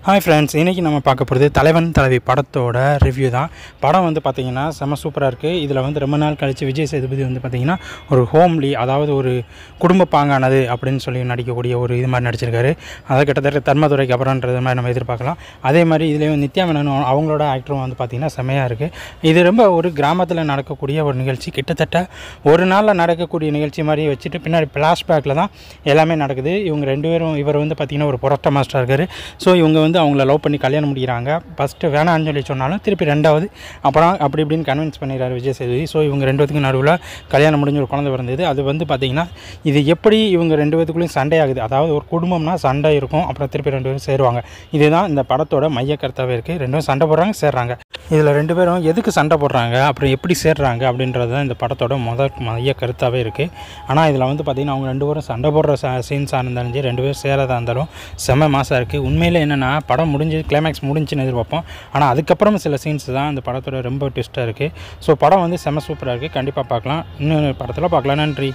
Hi friends, இன்றைக்கி நம்ம பார்க்க போகிறது தலைவன் தலைவி படத்தோட ரிவ்யூ தான். படம் வந்து பார்த்திங்கன்னா செம்ம சூப்பராக இருக்குது. இதில் வந்து ரொம்ப நாள் கழித்து விஜய் சேதுபதி வந்து பார்த்திங்கன்னா ஒரு ஹோம்லி, அதாவது ஒரு குடும்ப பாங்கானது அப்படின்னு சொல்லி நடிக்கக்கூடிய ஒரு இது மாதிரி நடிச்சிருக்காரு. அதை கிட்டத்தட்ட தர்மதுரைக்கு அப்புறம்ன்றது மாதிரி நம்ம எதிர்பார்க்கலாம். அதே மாதிரி இதுலேயும் நித்யா மேனன் அவங்களோட ஆக்டரும் வந்து பார்த்திங்கன்னா செம்மையாக இருக்குது. இது ரொம்ப ஒரு கிராமத்தில் நடக்கக்கூடிய ஒரு நிகழ்ச்சி, கிட்டத்தட்ட ஒரு நாளில் நடக்கக்கூடிய நிகழ்ச்சி மாதிரி வச்சுட்டு பின்னாடி ஃப்ளாஷ்பேக்கில் தான் எல்லாமே நடக்குது. இவங்க ரெண்டு பேரும், இவர் வந்து பார்த்திங்கன்னா ஒரு புரோட்டா மாஸ்டராக இருக்கார். ஸோ இவங்க வந்து அவங்கள லவ் பண்ணி கல்யாணம் முடிக்கிறாங்க. ஃபஸ்ட்டு வேணான்னு சொல்லி சொன்னாலும் திருப்பி ரெண்டாவது அப்புறம் அப்படி இப்படின்னு கன்வின்ஸ் பண்ணிடுறாரு விஜய் சேதுபதி. ஸோ இவங்க ரெண்டு பேத்துக்கும் நடுவில் கல்யாணம் முடிஞ்சு ஒரு குழந்தை பிறந்தது. அது வந்து பார்த்திங்கன்னா இது எப்படி இவங்க ரெண்டு பேத்துக்குள்ளேயும் சண்டை ஆகுது, அதாவது ஒரு குடும்பம்னா சண்டை இருக்கும், அப்புறம் திருப்பி ரெண்டு பேரும் சேருவாங்க. இதுதான் இந்த படத்தோட மையக்கருத்தாகவே இருக்குது. ரெண்டு பேரும் சண்டை போடுறாங்க, சேர்றாங்க. இதில் ரெண்டு பேரும் எதுக்கு சண்டை போடுறாங்க, அப்புறம் எப்படி சேர்றாங்க அப்படின்றது தான் இந்த படத்தோட மைய கருத்தாகவே இருக்குது. ஆனால் இதில் வந்து பார்த்திங்கன்னா அவங்க ரெண்டு பேரும் சண்டை போடுற சீன்ஸாக இருந்தாலும் சரி, ரெண்டு பேரும் சேரதாக இருந்தாலும் செம்ம மாசாக இருக்குது. உண்மையில் என்னென்னா படம் முடிஞ்சு கிளைமேக்ஸ் முடிஞ்சுன்னு எதிர்பார்ப்போம். ஆனால் அதுக்கப்புறம் சில சீன்ஸ் தான் இந்த படத்தோட ரொம்ப ட்விஸ்ட்டாக இருக்குது. ஸோ படம் வந்து செம்ம சூப்பராக இருக்குது. கண்டிப்பாக பார்க்கலாம். இன்னொரு படத்தில் பார்க்கலாம். நன்றி.